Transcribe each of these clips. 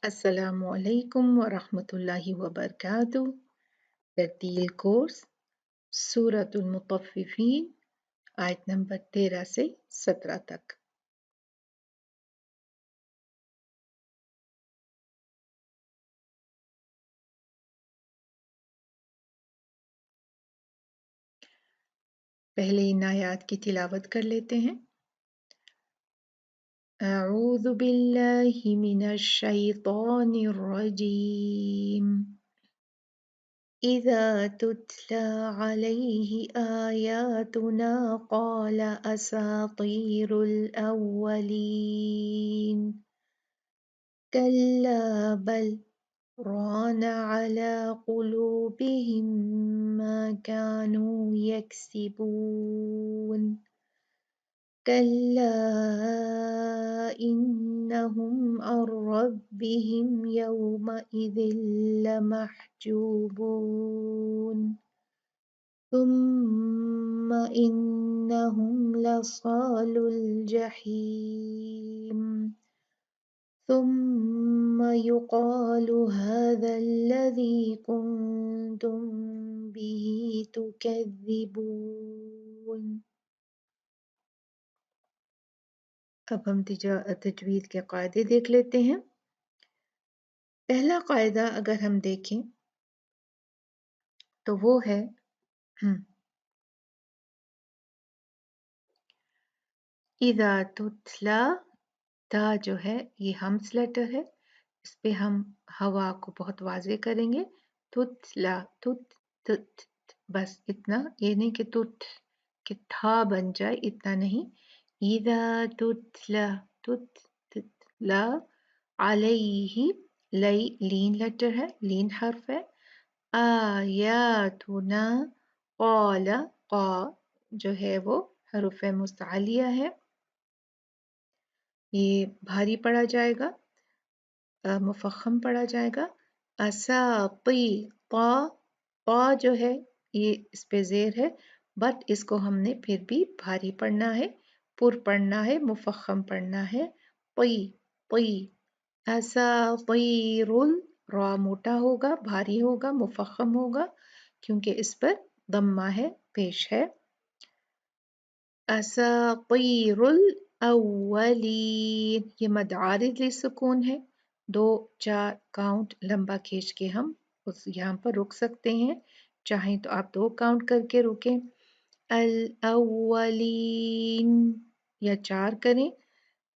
अस्सलामु अलैकुम वरहमतुल्लाहि वबरकातुह। तरतील कोर्स सूरतुल मुतफ्फिफीन आयत नंबर 13 से 17 तक। पहले इन आयात की तिलावत कर लेते हैं। अऊज़ु बिल्लाहि मिनश शैतानिर रजीम। इज़ा तुतला अलैहि आयातुना क़ाल असातीरुल अव्वलीन। कल्ला बल रान अला क़ुलूबिहिम मा कानू यक्सिबून। कल्ला इन्नहुम अन रब्बिहिम यौमइज़िन लमहजूबून। थुम्म इन्नहुम लसालुल जहीम। ثم يقال هذا الذي كنتم به تكذبون۔ अब हम तजवीद के कायदे देख लेते हैं। पहला कायदा अगर हम देखें तो वो है इज़ा तुतला। ता जो है ये हम्स लेटर है, इस पे हम हवा को बहुत वाज़े करेंगे। तुतला तुत तुत, बस इतना, ये नहीं कि तुत कि था बन जाए, इतना नहीं। इज़ा तुतला तुत तुतला अलैहि, लई लीन लेटर है, लीन हर्फ है। आयातुना क़ाल, क़ा जो है वो हरूफ मुस्तअलिया है, ये भारी पढ़ा जाएगा, मुफख्खम पढ़ा जाएगा। असाती ता जो है ये इस पे ज़ेर है, बट इसको हमने फिर भी भारी पढ़ना है, पुर पढ़ना है, मुफख्खम पढ़ना है। पी पी असातीरुल, रा मोटा होगा, भारी होगा, मुफख्खम होगा, क्योंकि इस पर दम्मा है, पेश है। असातीरुल अव्वलीन, ये मद आरिद लिस्सुकून है, 2-4 काउंट लंबा खींच के हम उस यहाँ पर रुक सकते हैं, चाहें तो आप 2 काउंट करके रुकें। अल अव्वलीन या 4 करें।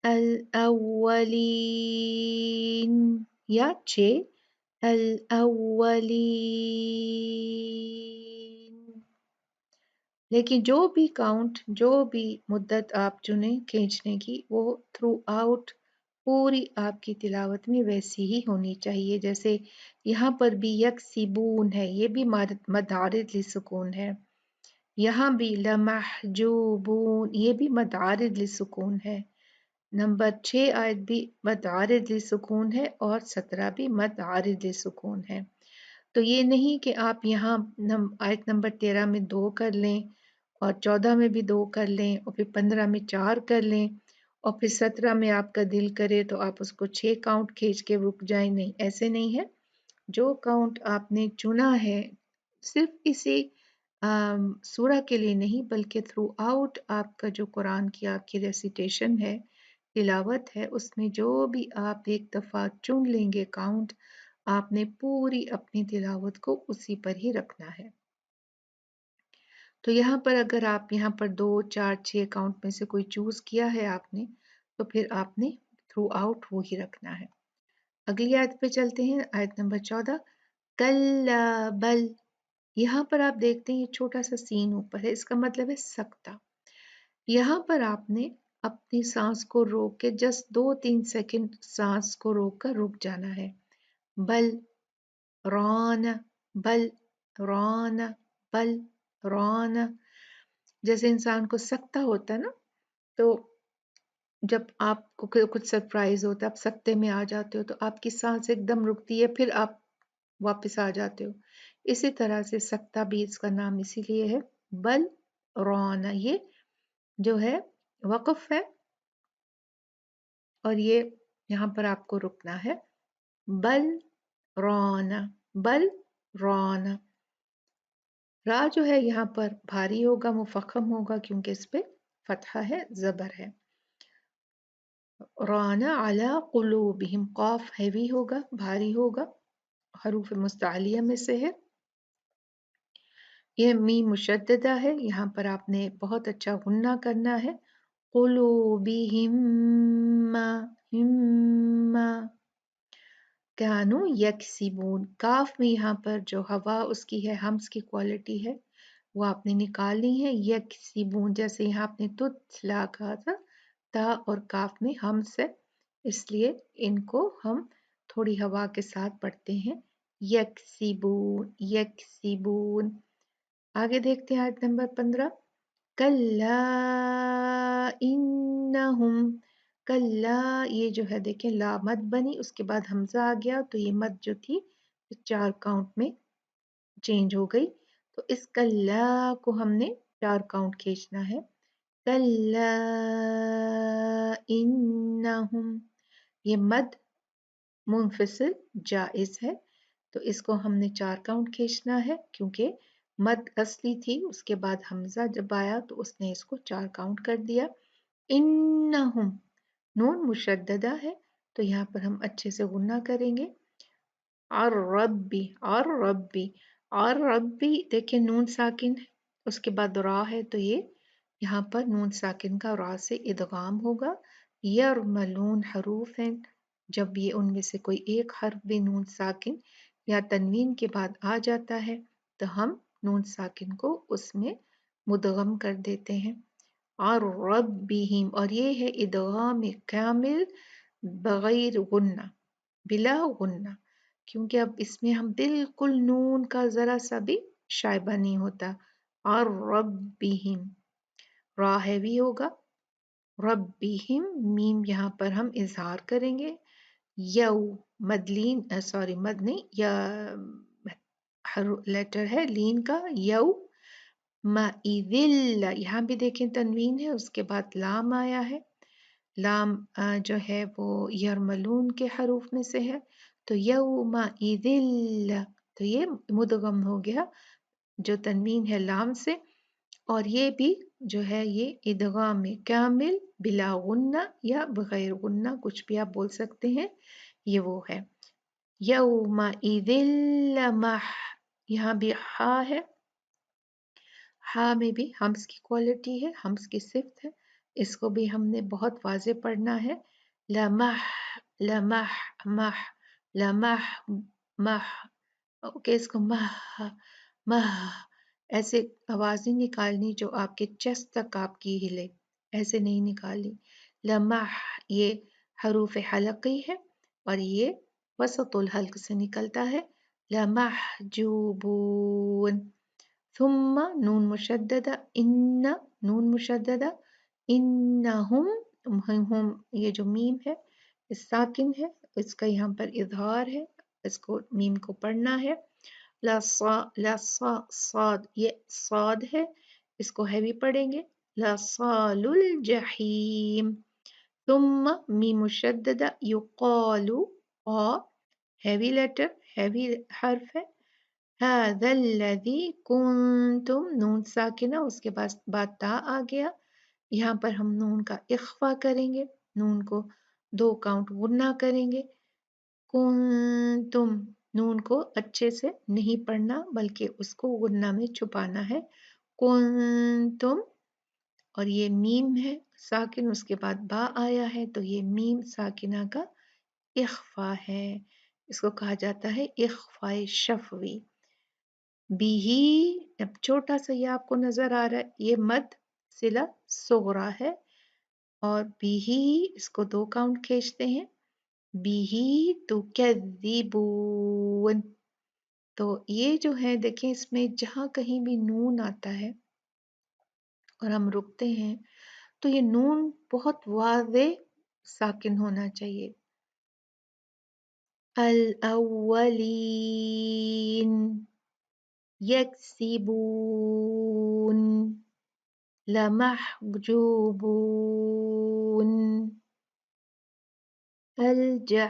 अल अव्वलीन या 6। अल अव्वलीन। लेकिन जो भी काउंट, जो भी मुद्दत आप चुने खींचने की, वो थ्रू आउट पूरी आपकी तिलावत में वैसी ही होनी चाहिए। जैसे यहाँ पर भी यक्सिबून है, ये भी मद आरिद लिस्सुकून है। यहाँ भी लमहजूबून, ये भी मद आरिद लिस्सुकून है। नंबर 6 आयत भी मद आरिद लिस्सुकून है और 17 भी मद आरिद लिस्सुकून है। तो ये नहीं कि आप यहाँ आयत नंबर 13 में 2 कर लें और 14 में भी 2 कर लें और फिर 15 में 4 कर लें और फिर 17 में आपका दिल करे तो आप उसको 6 काउंट खींच के रुक जाएं। नहीं, ऐसे नहीं है। जो काउंट आपने चुना है, सिर्फ इसी सूरा के लिए नहीं बल्कि थ्रू आउट आपका जो कुरान की आपकी रेसिटेशन है, तिलावत है, उसमें जो भी आप एक दफ़ा चुन लेंगे काउंट, आपने पूरी अपनी तिलावत को उसी पर ही रखना है। तो यहाँ पर अगर आप यहाँ पर 2, 4, 6 काउंट में से कोई चूज किया है आपने, तो फिर आपने थ्रू आउट वो ही रखना है। अगली आयत पे चलते हैं, आयत नंबर 14। कल्ला बल, यहाँ पर आप देखते हैं ये छोटा सा सीन ऊपर है, इसका मतलब है सकता। यहाँ पर आपने अपनी सांस को रोक के जस्ट 2-3 सेकंड सांस को रोक कर रुक जाना है। बल रौन, बल रौन, बल रौन। जैसे इंसान को सकता होता है ना, तो जब आपको कुछ सरप्राइज होता है, आप सकते में आ जाते हो, तो आपकी सांस एकदम रुकती है, फिर आप वापस आ जाते हो। इसी तरह से सकता भी इसका नाम इसीलिए है। बल रौन, ये जो है वक़फ़ है और ये यहाँ पर आपको रुकना है। बल रौना, बल रौना। रा जो है यहाँ पर भारी होगा, मुफख्खम होगा क्योंकि इस पे फतहा है, ज़बर है। राना अला कुलूबिहिम, कॉफ हैवी होगा, भारी होगा, हरूफ मुस्तअलिया में से है। ये मीम मुशद्ददा है, यहाँ पर आपने बहुत अच्छा गुन्ना करना है। कुलूबिहिम्मा, हिम्मा। कानू यकसिबून, काफ में यहाँ पर जो हवा उसकी है, हम्स की क्वालिटी है, वो आपने निकालनी है। यकसिबून, जैसे यहाँ आपने तुतला कहा था, ता और काफ में हम्स है, इसलिए इनको हम थोड़ी हवा के साथ पढ़ते हैं। यकसिबून, यकसिबून। आगे देखते हैं आयत नंबर 15। कल्ला इन्नहुम, कल्ला, ये जो है देखें ला मद बनी, उसके बाद हमजा आ गया, तो ये मद जो थी 4 काउंट में चेंज हो गई। तो इस कल्ला को हमने 4 काउंट खींचना है। कल्ला इन्नहुम, ये मद मुनफसिल जायज है, तो इसको हमने 4 काउंट खींचना है, क्योंकि मद असली थी, उसके बाद हमजा जब आया तो उसने इसको 4 काउंट कर दिया। इन्नहुम, नून मुशद्ददा है, तो यहाँ पर हम अच्छे से गुन्ना करेंगे। और रब्बी, और रब्बी, और रब्बी, देखिए नून साकिन है, उसके बाद रा है, तो ये यहाँ पर नून साकिन का रा से इदगाम होगा। यरमलून हरूफ हैं, जब ये उनमें से कोई एक हर्फ भी नून साकिन या तनवीन के बाद आ जाता है तो हम नून साकिन को उसमें मुदगम कर देते हैं। और रब्बिहिम, और ये है इदगाम कामिल बगैर गुन्ना, बिला गुन्ना, क्योंकि अब इसमें हम बिल्कुल नून का जरा सा भी शायबा नहीं होता। और रब्बिहिम, रा हैवी होगा, रब्बिहिम, मीम यहाँ पर हम इजहार करेंगे। यऊ, मदलीन, सॉरी मद नहीं, या लेटर है लीन का, यऊ माइदिल, यहाँ भी देखें तनवीन है, उसके बाद लाम आया है, लाम जो है वो यरमलून के हरूफ में से है, तो यौमाइदिल, तो ये मुदगम हो गया जो तनवीन है लाम से, और ये भी जो है ये इदगाम कामिल बिला गुन्ना या बगैर गुन्ना, कुछ भी आप बोल सकते हैं, ये वो है। यौमाइदिल मह, यहाँ भी हा है, हा में भी हम्स की क्वालिटी है, हम्स की सिफ्त है, इसको भी हमने बहुत वाज़े पढ़ना है। लमह, लमह, मह, लमह, मह, ओके, इसको मह, मह, ऐसे आवाज़ नहीं निकालनी जो आपके चेस्ट तक आपकी हिले, ऐसे नहीं निकालनी। लमह, ये हरूफ हलकी है और ये वसतुल हल्क से निकलता है। लमहजूबून, थुम्मा नून मुशद्ददा, इन्ना नून मुशद्ददा, इन्नहुम, हम ये जो मीम है इस साकिन है, इसका यहाँ पर इजहार है, इसको मीम को पढ़ना है। लसा, लसा, साद, ये साद है, इसको हैवी पढ़ेंगे। लसालुल जहीम, थुम्मा मीम मुशद्ददा, युकालु, आ हैवी लेटर, हैवी हर्फ है। हादल्लज़ी कुंतुम, नून साकिना, उसके बाद ता आ गया, यहाँ पर हम नून का इख्फा करेंगे, नून को 2 काउंट गुन्ना करेंगे। कुंतुम, नून को अच्छे से नहीं पढ़ना बल्कि उसको गुन्ना में छुपाना है। कुंतुम, और ये मीम है साकिन, उसके बाद बा आया है, तो ये मीम साकिना का इख्फा है, इसको कहा जाता है इख्फाए शफवी। बिही, अब छोटा सा ये आपको नजर आ रहा है, ये मद सिला सोगरा है, और बिही इसको 2 काउंट खींचते हैं। बिही तुकज़्ज़िबून, तो ये जो है देखें, इसमें जहां कहीं भी नून आता है और हम रुकते हैं तो ये नून बहुत वाज़े साकिन होना चाहिए। अल अव्वलीन, यक्सिबून, लमहजूबून, الجحیم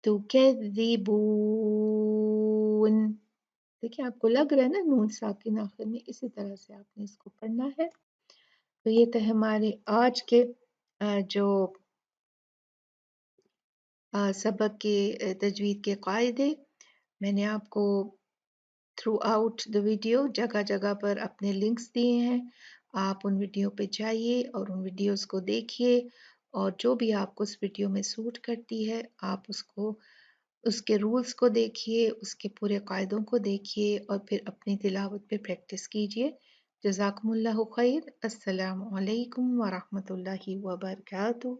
تکذبون. دیکھیں آپ کو لگ رہا ہے نا نون ساکن آخر میں، اسی طرح سے آپ نے اس کو پڑھنا ہے. تو یہ تھے ہمارے آج کے جو سبق کے تجوید کے قاعدے. میں نے آپ کو تھرو آؤٹ دا ویڈیو جگہ جگہ پر اپنے لنکس دیے ہیں. آپ ان ویڈیو پہ جائیے اور ان ویڈیوز کو دیکھیے، اور جو بھی آپ کو اس ویڈیو میں سوٹ کرتی ہے آپ اس کے رولز کو دیکھیے، اس کے پورے قاعدوں کو دیکھیے، اور پھر اپنی تلاوت پہ پریکٹس کیجیے. جزاکم اللہ خیر. السلام علیکم ورحمۃ اللہ وبرکاتہ.